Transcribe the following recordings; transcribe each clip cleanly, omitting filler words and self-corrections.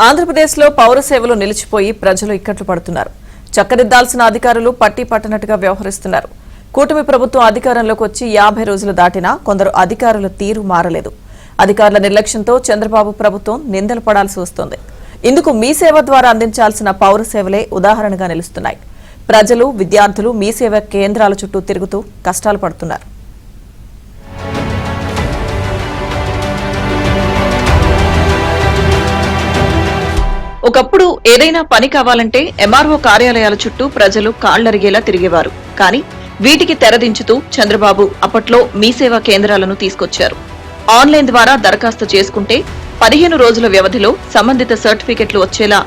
ఆంధ్రప్రదేశ్లో పౌర సేవలు నిలిచిపోయి ప్రజలు ఇక్కట్లు పడుతున్నారు. చక్కదిద్దాల్సిన అధికారులు పట్టి పట్టనట్టుగా వ్యవహరిస్తున్నారు. కూటమి ప్రభుత్వం అధికారంలోకి వచ్చి 50 రోజులు దాటినా కొందరు అధికారుల తీరు మారలేదు. అధికారుల నిర్లక్ష్యంతో చంద్రబాబు ప్రభుత్వం నిందలు పడాల్సి వస్తోంది. ఇందుకు మీ సేవ ద్వారా అందించాల్సిన పౌర సేవలే ఉదాహరణగా నిలుస్తున్నాయి. ప్రజలు, విద్యార్థులు మీ సేవ కేంద్రాల చుట్టూ తిరుగుతూ కష్టాలు పడుతున్నారు. ఒకప్పుడు ఏదైనా పని కావాలంటే ఎంఆర్ఓ కార్యాలయాల చుట్టూ ప్రజలు కాళ్లరిగేలా తిరిగేవారు. కానీ వీటికి తెరదించుతూ చంద్రబాబు అప్పట్లో మీ సేవా కేంద్రాలను తీసుకొచ్చారు. ఆన్లైన్ ద్వారా దరఖాస్తు చేసుకుంటే 15 రోజుల వ్యవధిలో సంబంధిత సర్టిఫికెట్లు వచ్చేలా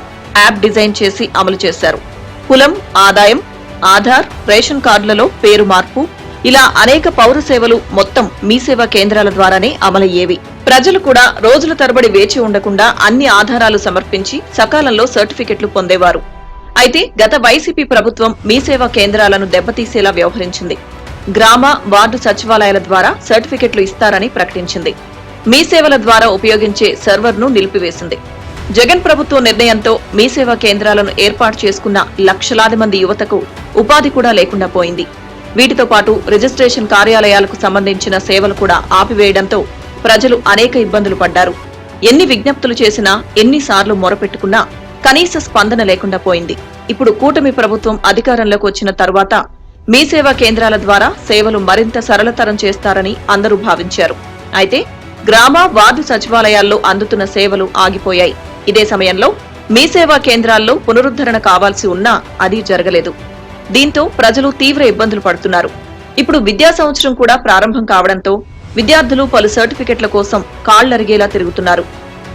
యాప్ డిజైన్ చేసి అమలు చేశారు. కులం, ఆదాయం, ఆధార్, రేషన్ కార్డులలో పేరు మార్పు, ఇలా అనేక పౌర సేవలు మొత్తం మీ సేవా కేంద్రాల ద్వారానే అమలయ్యేవి. ప్రజలు కూడా రోజుల తరబడి వేచి ఉండకుండా అన్ని ఆధారాలు సమర్పించి సకాలంలో సర్టిఫికెట్లు పొందేవారు. అయితే గత వైసీపీ ప్రభుత్వం మీ సేవా కేంద్రాలను దెబ్బతీసేలా వ్యవహరించింది. గ్రామ, వార్డు సచివాలయాల ద్వారా సర్టిఫికెట్లు ఇస్తారని ప్రకటించింది. మీ సేవల ద్వారా ఉపయోగించే సర్వర్ను నిలిపివేసింది. జగన్ ప్రభుత్వం నిర్ణయంతో మీ సేవా కేంద్రాలను ఏర్పాటు చేసుకున్న లక్షలాది మంది యువతకు ఉపాధి కూడా లేకుండా పోయింది. వీటితో పాటు రిజిస్ట్రేషన్ కార్యాలయాలకు సంబంధించిన సేవలు కూడా ఆపివేయడంతో ప్రజలు అనేక ఇబ్బందులు పడ్డారు. ఎన్ని విజ్ఞప్తులు చేసినా, ఎన్నిసార్లు మొరపెట్టుకున్నా కనీస స్పందన లేకుండా పోయింది. ఇప్పుడు కూటమి ప్రభుత్వం అధికారంలోకి వచ్చిన తరువాత మీ సేవా కేంద్రాల ద్వారా సేవలు మరింత సరళతరం చేస్తారని అందరూ భావించారు. అయితే గ్రామ, వార్డు సచివాలయాల్లో అందుతున్న సేవలు ఆగిపోయాయి. ఇదే సమయంలో మీ సేవా కేంద్రాల్లో పునరుద్ధరణ కావాల్సి ఉన్నా అది జరగలేదు. దీంతో ప్రజలు తీవ్ర ఇబ్బందులు పడుతున్నారు. ఇప్పుడు విద్యా సంవత్సరం కూడా ప్రారంభం కావడంతో విద్యార్థులు పలు సర్టిఫికెట్ల కోసం కాళ్లరిగేలా తిరుగుతున్నారు.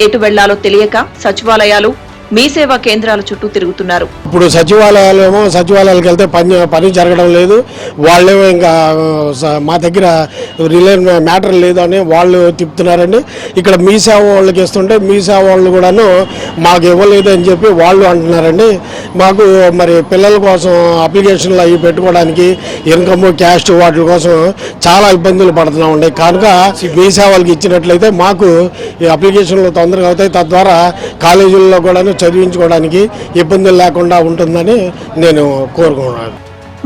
ఎటు వెళ్లాలో తెలియక సచివాలయాలు, మీ సేవా కేంద్రాల చుట్టూ తిరుగుతున్నారు. ఇప్పుడు సచివాలయాలకు వెళ్తే పని జరగడం లేదు. వాళ్ళేమో ఇంకా మా దగ్గర మ్యాటర్ లేదు అని వాళ్ళు తిప్పుతున్నారండి. ఇక్కడ మీ సేవ వాళ్ళకి ఇస్తుంటే మీ సేవ వాళ్ళు కూడాను మాకు ఇవ్వలేదు అని చెప్పి వాళ్ళు అంటున్నారండి. మాకు మరి పిల్లల కోసం అప్లికేషన్లు అవి పెట్టుకోవడానికి ఇన్కమ్, క్యాస్ట్ వాటి కోసం చాలా ఇబ్బందులు పడుతున్నామండి. కనుక మీ సేవలకు ఇచ్చినట్లయితే మాకు ఈ అప్లికేషన్లు తొందరగా అవుతాయి. తద్వారా కాలేజీల్లో కూడా చదివించుకోవడానికి ఇబ్బందులు లేకుండా ఉంటుందని నేను కోరుకుంటున్నాను.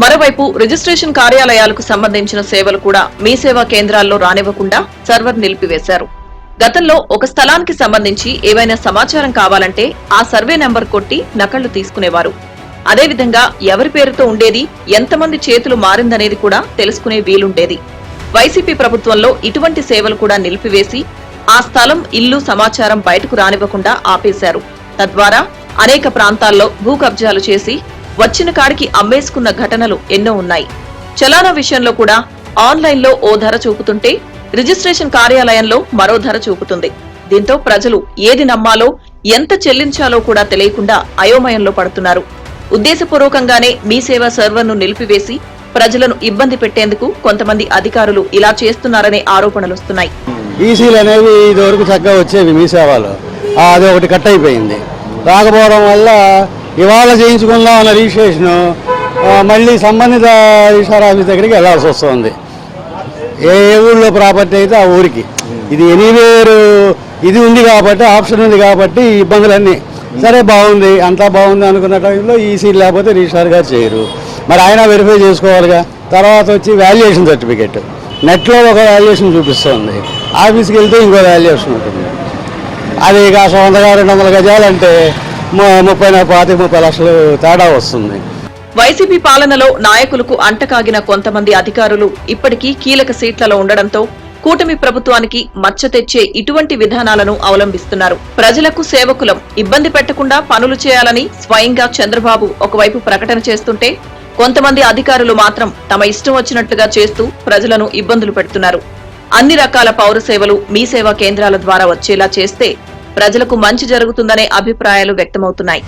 మరోవైపు రిజిస్ట్రేషన్ కార్యాలయాలకు సంబంధించిన సేవలు కూడా మీ సేవా కేంద్రాల్లో రానివ్వకుండా సర్వర్ నిలిపివేశారు. గతంలో ఒక స్థలానికి సంబంధించి ఏవైనా సమాచారం కావాలంటే ఆ సర్వే నెంబర్ కొట్టి నకళ్లు తీసుకునేవారు. అదేవిధంగా ఎవరి పేరుతో ఉండేది, ఎంతమంది చేతులు మారిందనేది కూడా తెలుసుకునే వీలుండేది. వైసీపీ ప్రభుత్వంలో ఇటువంటి సేవలు కూడా నిలిపివేసి ఆ స్థలం, ఇల్లు సమాచారం బయటకు రానివ్వకుండా ఆపేశారు. తద్వారా అనేక ప్రాంతాల్లో భూ కబ్జాలు చేసి వచ్చిన కాడికి అమ్మేసుకున్న ఘటనలు ఎన్నో ఉన్నాయి. చలానా విషయంలో కూడా ఆన్లైన్లో ఓ ధర చూపుతుంటే రిజిస్ట్రేషన్ కార్యాలయంలో మరో ధర చూపుతుంది. దీంతో ప్రజలు ఏది నమ్మాలో, ఎంత చెల్లించాలో కూడా తెలియకుండా అయోమయంలో పడుతున్నారు. ఉద్దేశపూర్వకంగానే మీ సేవా సర్వర్ను నిలిపివేసి ప్రజలను ఇబ్బంది పెట్టేందుకు కొంతమంది అధికారులు ఇలా చేస్తున్నారనే ఆరోపణలొస్తున్నాయి. ఈసీలు అనేవి ఇదివరకు చక్కగా వచ్చేవి మీ సేవలో, అది ఒకటి కట్ అయిపోయింది. రాకపోవడం వల్ల ఇవాళ చేయించుకుందాం అన్న రిజిస్ట్రేషను మళ్ళీ సంబంధిత రిజిస్టర్ ఆఫీస్ దగ్గరికి వెళ్లాల్సి వస్తుంది. ఏ ఊళ్ళో ప్రాపర్టీ అయితే ఆ ఊరికి. ఇది ఎనీవేర్ ఇది ఉంది కాబట్టి, ఆప్షన్ ఉంది కాబట్టి ఇబ్బందులన్నీ సరే బాగుంది, అంతా బాగుంది అనుకున్న టైంలో ఈసీ లేకపోతే రిజిస్టర్ గారు చేయరు. మరి ఆయన వెరిఫై చేసుకోవాలిగా. తర్వాత వచ్చి వాల్యుయేషన్ సర్టిఫికెట్ నెట్లో ఒక వాల్యుయేషన్ చూపిస్తుంది, ఆఫీస్కి వెళ్తే ఇంకో వాల్యుయేషన్ ఉంటుంది. అది కాస్త 100-200 గజాలంటే 30 లక్షలు తేడా వస్తుంది. వైసీపీ పాలనలో నాయకులకు అంటకాగిన కొంతమంది అధికారులు ఇప్పటికీ కీలక సీట్లలో ఉండడంతో కూటమి ప్రభుత్వానికి మచ్చ తెచ్చే ఇటువంటి విధానాలను అవలంబిస్తున్నారు. ప్రజలకు సేవకులం, ఇబ్బంది పెట్టకుండా పనులు చేయాలని స్వయంగా చంద్రబాబు ఒకవైపు ప్రకటన చేస్తుంటే కొంతమంది అధికారులు మాత్రం తమ ఇష్టం వచ్చినట్లుగా చేస్తూ ప్రజలను ఇబ్బందులు పెడుతున్నారు. అన్ని రకాల పౌర సేవలు మీ సేవా కేంద్రాల ద్వారా వచ్చేలా చేస్తే ప్రజలకు మంచి జరుగుతుందనే అభిప్రాయాలు వ్యక్తమవుతున్నాయి.